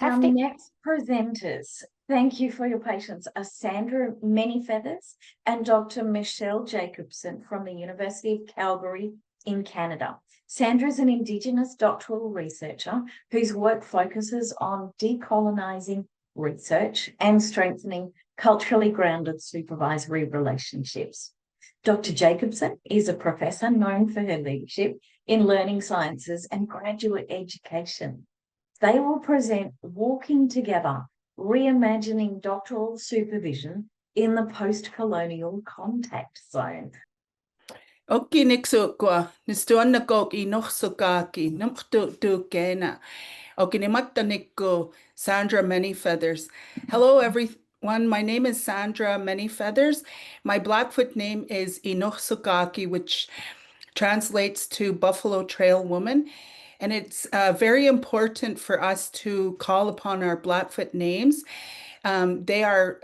Our next presenters, thank you for your patience, are Sandra Manyfeathers and Dr. Michele Jacobsen from the University of Calgary in Canada. Sandra is an Indigenous doctoral researcher whose work focuses on decolonizing research and strengthening culturally grounded supervisory relationships. Dr. Jacobsen is a professor known for her leadership in learning sciences and graduate education. They will present Walking Together, Reimagining Doctoral Supervision in the Post-Colonial Contact Zone. Oki niksukwa, nistuanna koki noxukaki, numtu kena. Oki nimatta nikko, Sandra Manyfeathers. Hello, everyone. My name is Sandra Manyfeathers. My Blackfoot name is Inoxukaki, which translates to Buffalo Trail Woman. And it's very important for us to call upon our Blackfoot names. They are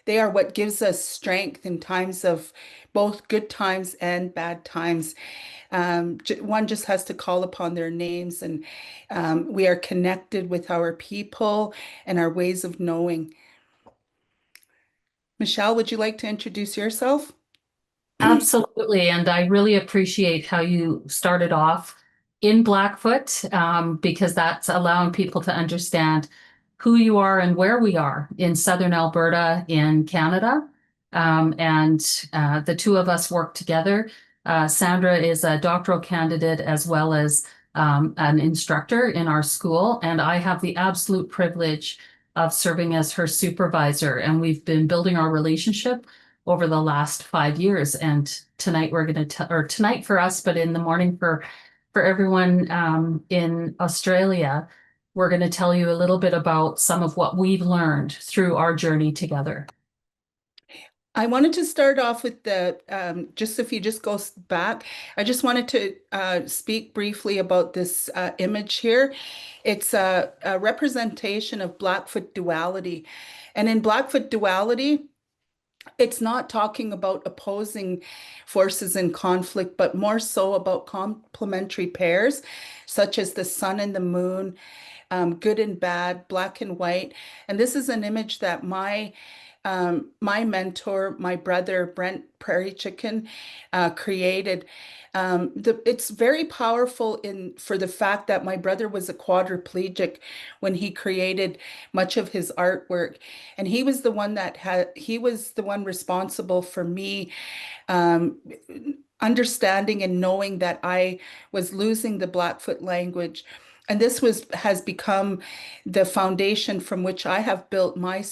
what gives us strength in times of both good times and bad times. One just has to call upon their names, and we are connected with our people and our ways of knowing. Michele, would you like to introduce yourself? Absolutely. And I really appreciate how you started off in Blackfoot, because that's allowing people to understand who you are and where we are in Southern Alberta in Canada. The two of us work together. Sandra is a doctoral candidate as well as an instructor in our school, and I have the absolute privilege of serving as her supervisor. And we've been building our relationship over the last 5 years. And tonight we're going to, or tonight for us, but in the morning for everyone in Australia, we're going to tell you a little bit about some of what we've learned through our journey together. I wanted to start off with the, if you just go back, I just wanted to speak briefly about this image here. It's a representation of Blackfoot duality. And in Blackfoot duality, it's not talking about opposing forces in conflict, but more so about complementary pairs, such as the sun and the moon, good and bad, black and white. And this is an image that my mentor, my brother, Brent Prairie Chicken, created. It's very powerful for the fact that my brother was a quadriplegic when he created much of his artwork. And he was the one responsible for me understanding and knowing that I was losing the Blackfoot language. And this has become the foundation from which I have built my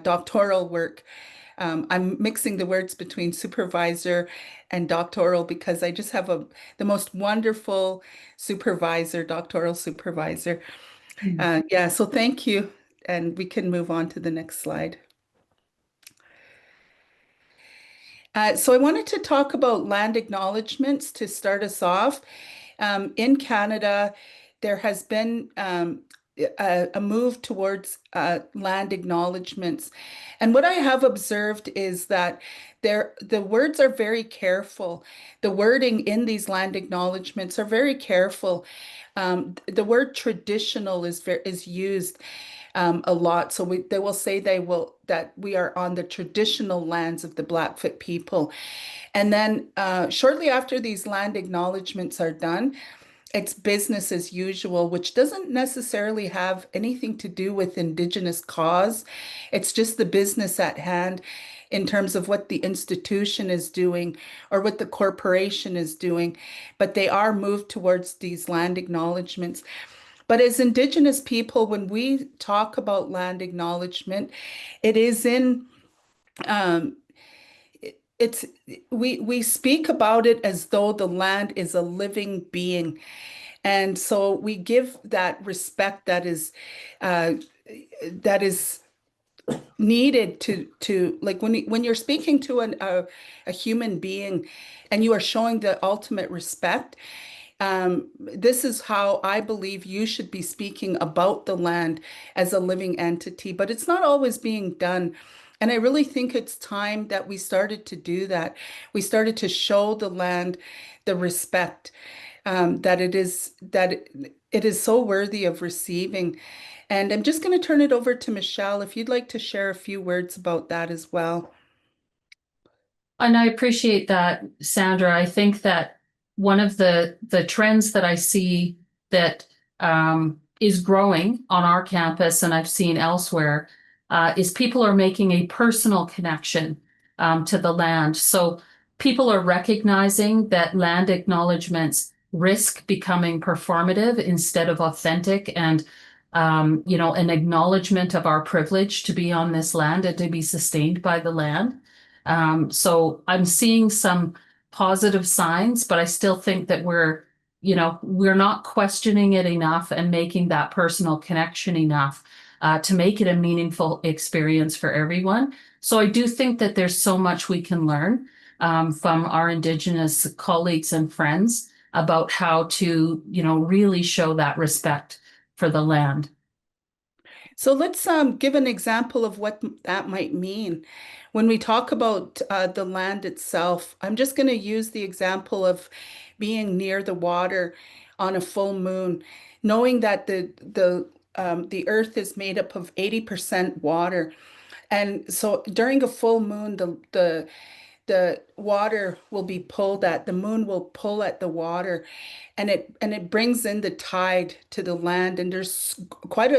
doctoral work. I'm mixing the words between supervisor and doctoral because I just have the most wonderful doctoral supervisor. So thank you. And we can move on to the next slide. So I wanted to talk about land acknowledgements to start us off. In Canada, there has been a move towards land acknowledgements. And what I have observed is that the words are very careful. The wording in these land acknowledgements are very careful. The word traditional is used a lot. So they will say that we are on the traditional lands of the Blackfoot people. And then shortly after these land acknowledgements are done, it's business as usual, which doesn't necessarily have anything to do with Indigenous cause. It's just the business at hand in terms of what the institution is doing or what the corporation is doing. But they are moved towards these land acknowledgements. But as Indigenous people, when we talk about land acknowledgement, it is we speak about it as though the land is a living being. And so we give that respect that is needed to like when you're speaking to a human being and you are showing the ultimate respect. This is how I believe you should be speaking about the land as a living entity, but it's not always being done. And I really think it's time that we started to do that. We started to show the land the respect that it is so worthy of receiving. And I'm just going to turn it over to Michele if you'd like to share a few words about that as well. And I appreciate that, Sandra. I think that one of the trends that I see that is growing on our campus and I've seen elsewhere is people are making a personal connection to the land. So people are recognizing that land acknowledgements risk becoming performative instead of authentic and an acknowledgement of our privilege to be on this land and to be sustained by the land. So I'm seeing some positive signs, but I still think that we're not questioning it enough and making that personal connection enough to make it a meaningful experience for everyone. So I do think that there's so much we can learn from our Indigenous colleagues and friends about how to, really show that respect for the land. So let's give an example of what that might mean. When we talk about the land itself, I'm just going to use the example of being near the water on a full moon, knowing that the earth is made up of 80% water. And so during a full moon, the water will be pulled at, the moon will pull at the water, and it brings in the tide to the land. And there's quite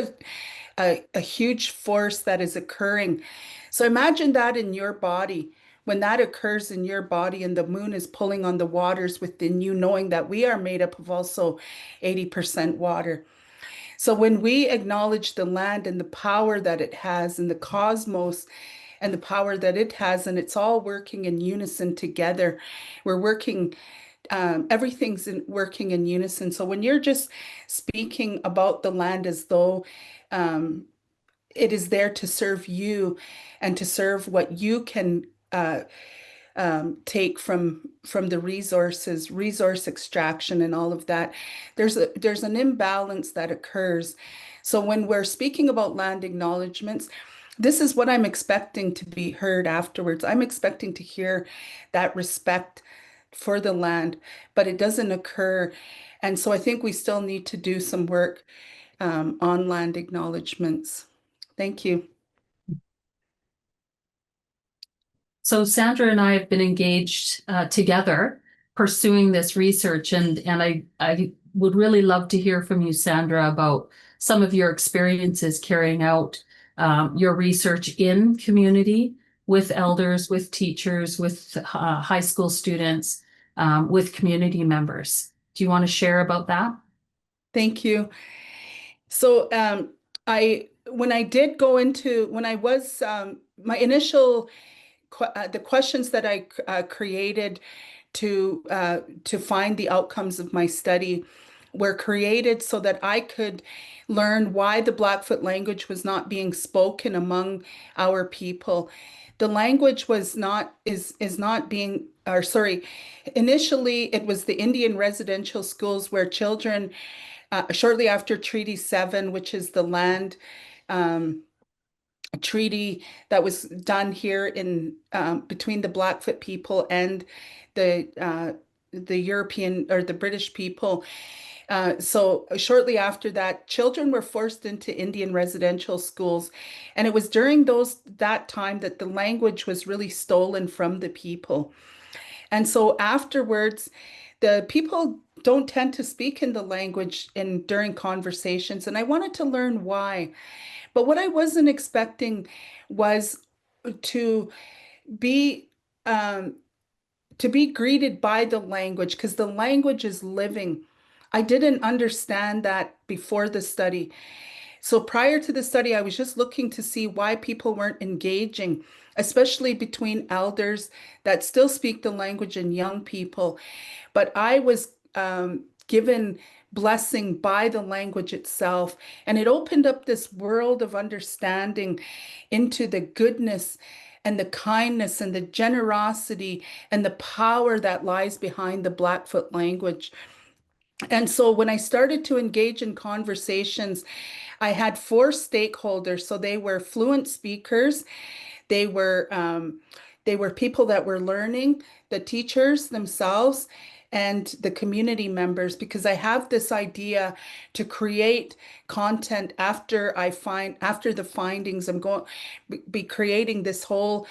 a huge force that is occurring. So imagine that in your body. When that occurs in your body and the moon is pulling on the waters within you, knowing that we are made up of also 80% water. So when we acknowledge the land and the power that it has and the cosmos and the power that it has, and it's all working in unison together, we're working, working in unison. So when you're just speaking about the land as though it is there to serve you and to serve what you can take from the resources, resource extraction, and all of that. There's an imbalance that occurs. So when we're speaking about land acknowledgements, this is what I'm expecting to be heard afterwards. I'm expecting to hear that respect for the land, but it doesn't occur. And so I think we still need to do some work on land acknowledgements. Thank you. So Sandra and I have been engaged together pursuing this research, and I would really love to hear from you, Sandra, about some of your experiences carrying out your research in community with elders, with teachers, with high school students, with community members. Do you want to share about that? Thank you. So when I did go into, when I was, my initial, the questions that I created to find the outcomes of my study were created so that I could learn why the Blackfoot language was not being spoken among our people. The language is not being, or sorry, initially it was the Indian residential schools where children, shortly after Treaty 7, which is the land treaty that was done here in between the Blackfoot people and the European or the British people. So shortly after that, children were forced into Indian residential schools, and it was during that time that the language was really stolen from the people. And so afterwards, the people don't tend to speak in the language during conversations, and I wanted to learn why. But what I wasn't expecting was to be um, to be greeted by the language, because the language is living. I didn't understand that before the study. So prior to the study, I was just looking to see why people weren't engaging, especially between elders that still speak the language and young people. But I was given blessing by the language itself, and it opened up this world of understanding into the goodness and the kindness and the generosity and the power that lies behind the Blackfoot language. And so when I started to engage in conversations, I had four stakeholders. So they were fluent speakers, they were people that were learning, the teachers themselves, and the community members, because I have this idea to create content after the findings. I'm going be creating this whole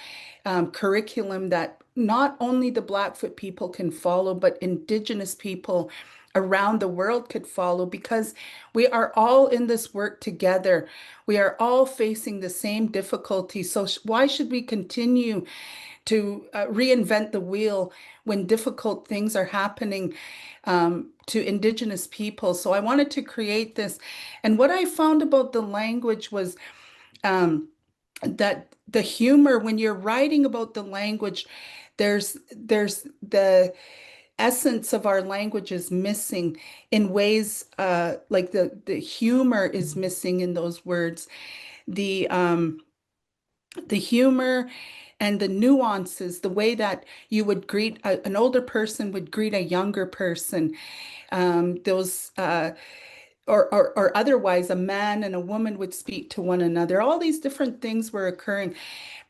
curriculum that not only the Blackfoot people can follow, but Indigenous people around the world could follow, because we are all in this work together. We are all facing the same difficulties. So why should we continue to reinvent the wheel when difficult things are happening to Indigenous people? So I wanted to create this. And what I found about the language was that the humor, when you're writing about the language, there's the essence of our language is missing in ways like the humor is missing in those words. The humor and the nuances, the way that you would greet an older person would greet a younger person, those or otherwise a man and a woman would speak to one another. All these different things were occurring.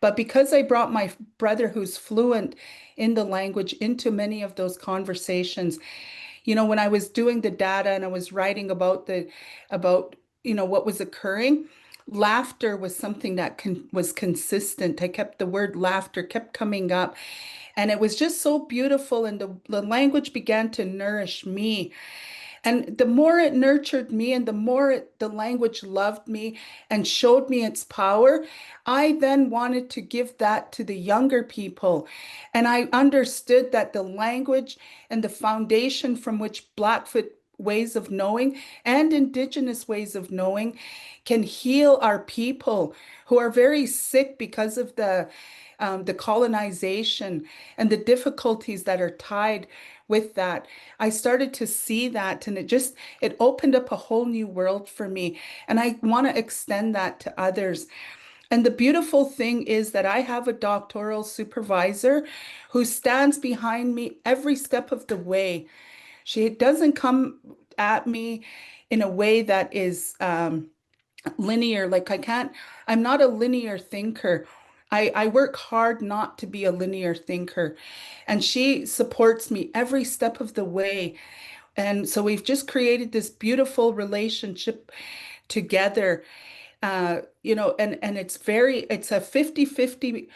But because I brought my brother, who's fluent in the language, into many of those conversations, when I was doing the data and I was writing about what was occurring, laughter was something that was consistent. The word laughter kept coming up, and it was just so beautiful. And the language began to nourish me. And the more it nurtured me and the more the language loved me and showed me its power, I then wanted to give that to the younger people. And I understood that the language and the foundation from which Blackfoot ways of knowing and Indigenous ways of knowing can heal our people who are very sick because of the colonization and the difficulties that are tied with that. I started to see that, and it opened up a whole new world for me. And I want to extend that to others. And the beautiful thing is that I have a doctoral supervisor who stands behind me every step of the way. She doesn't come at me in a way that is linear. Like I'm not a linear thinker. I work hard not to be a linear thinker. And she supports me every step of the way. And so we've just created this beautiful relationship together. And it's a 50-50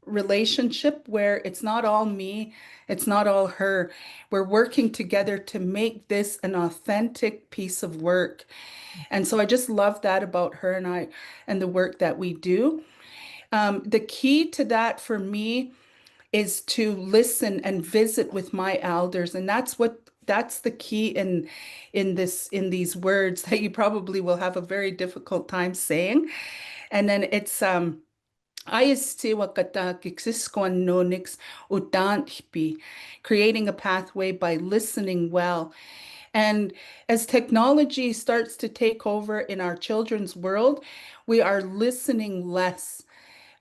relationship where it's not all me, it's not all her. We're working together to make this an authentic piece of work. And so I just love that about her and I and the work that we do. The key to that for me is to listen and visit with my elders. And that's the key in these words that you probably will have a very difficult time saying. And then it's creating a pathway by listening well. And as technology starts to take over in our children's world, we are listening less.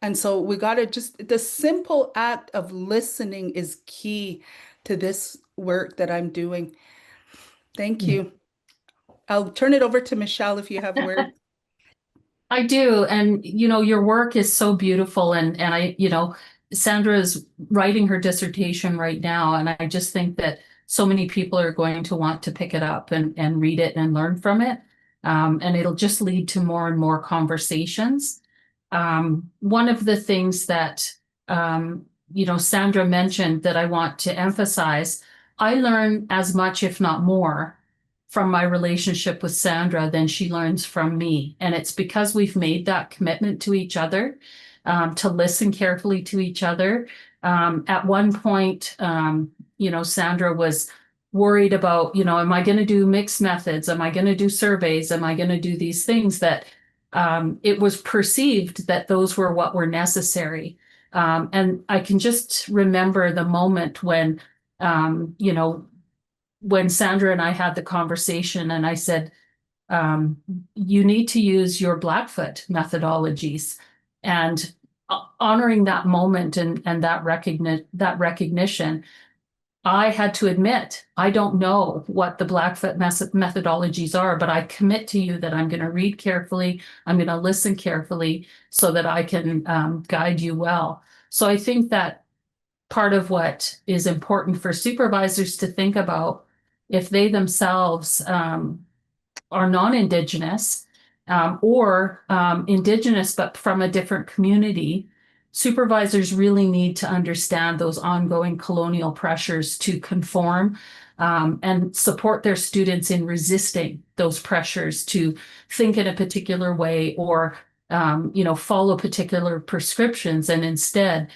And so the simple act of listening is key to this work that I'm doing. Thank you. I'll turn it over to Michele if you have words. I do. And, your work is so beautiful. And Sandra is writing her dissertation right now. And I just think that so many people are going to want to pick it up and read it and learn from it. And it'll just lead to more and more conversations. One of the things that, Sandra mentioned that I want to emphasize, I learn as much, if not more, from my relationship with Sandra than she learns from me. And it's because we've made that commitment to each other, to listen carefully to each other. At one point, Sandra was worried about, am I going to do mixed methods? Am I going to do surveys? Am I going to do these things that it was perceived that those were what were necessary. And I can just remember the moment when, when Sandra and I had the conversation and I said, you need to use your Blackfoot methodologies, and honoring that moment and that recognition, I had to admit, I don't know what the Blackfoot methodologies are, but I commit to you that I'm going to read carefully. I'm going to listen carefully so that I can guide you well. So I think that part of what is important for supervisors to think about if they themselves are non-Indigenous or Indigenous, but from a different community. Supervisors really need to understand those ongoing colonial pressures to conform and support their students in resisting those pressures to think in a particular way or follow particular prescriptions, and instead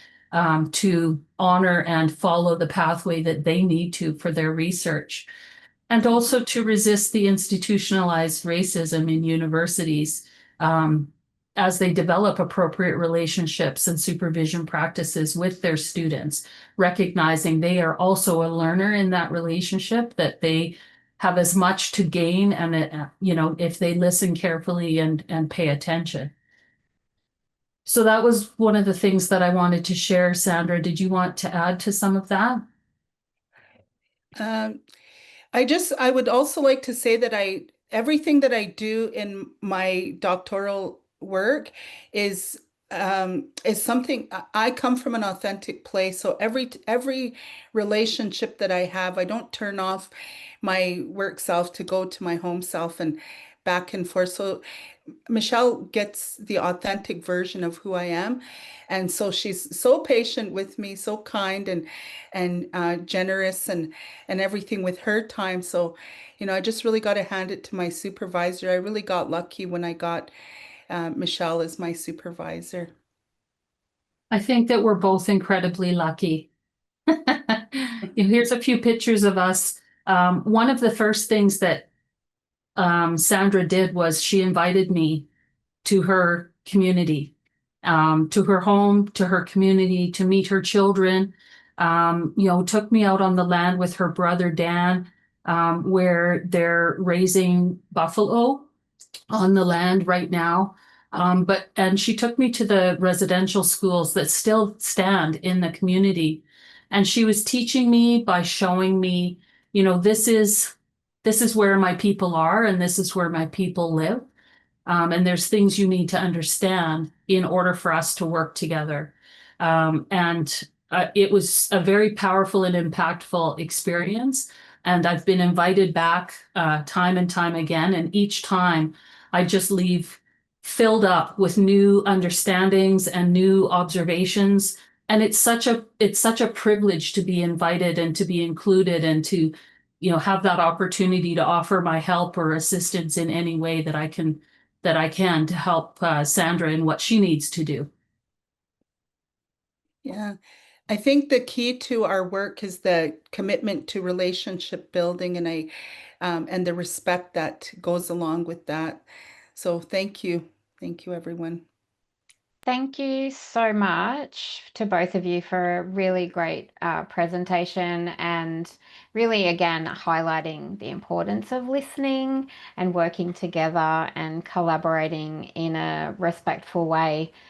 to honor and follow the pathway that they need to for their research. And also to resist the institutionalized racism in universities as they develop appropriate relationships and supervision practices with their students, recognizing they are also a learner in that relationship, that they have as much to gain, and if they listen carefully and pay attention. So that was one of the things that I wanted to share. Sandra, did you want to add to some of that? I would also like to say that everything that I do in my doctoral work is something. I come from an authentic place. So every relationship that I have, I don't turn off my work self to go to my home self and back and forth. So Michele gets the authentic version of who I am. And so she's so patient with me, so kind and generous and everything with her time. So, I just really got to hand it to my supervisor. I really got lucky when I got Michele as my supervisor. I think that we're both incredibly lucky. Here's a few pictures of us. One of the first things that Sandra did was she invited me to her community, to her home, to her community, to meet her children. Took me out on the land with her brother Dan, where they're raising buffalo on the land right now. And she took me to the residential schools that still stand in the community. And she was teaching me by showing me, this is where my people are and this is where my people live. And there's things you need to understand in order for us to work together. And it was a very powerful and impactful experience. And I've been invited back time and time again. And each time I just leave filled up with new understandings and new observations. And it's such a privilege to be invited and to be included and to, have that opportunity to offer my help or assistance in any way that I can to help Sandra in what she needs to do. Yeah. I think the key to our work is the commitment to relationship building and the respect that goes along with that. So thank you. Thank you, everyone. Thank you so much to both of you for a really great presentation, and really, again, highlighting the importance of listening and working together and collaborating in a respectful way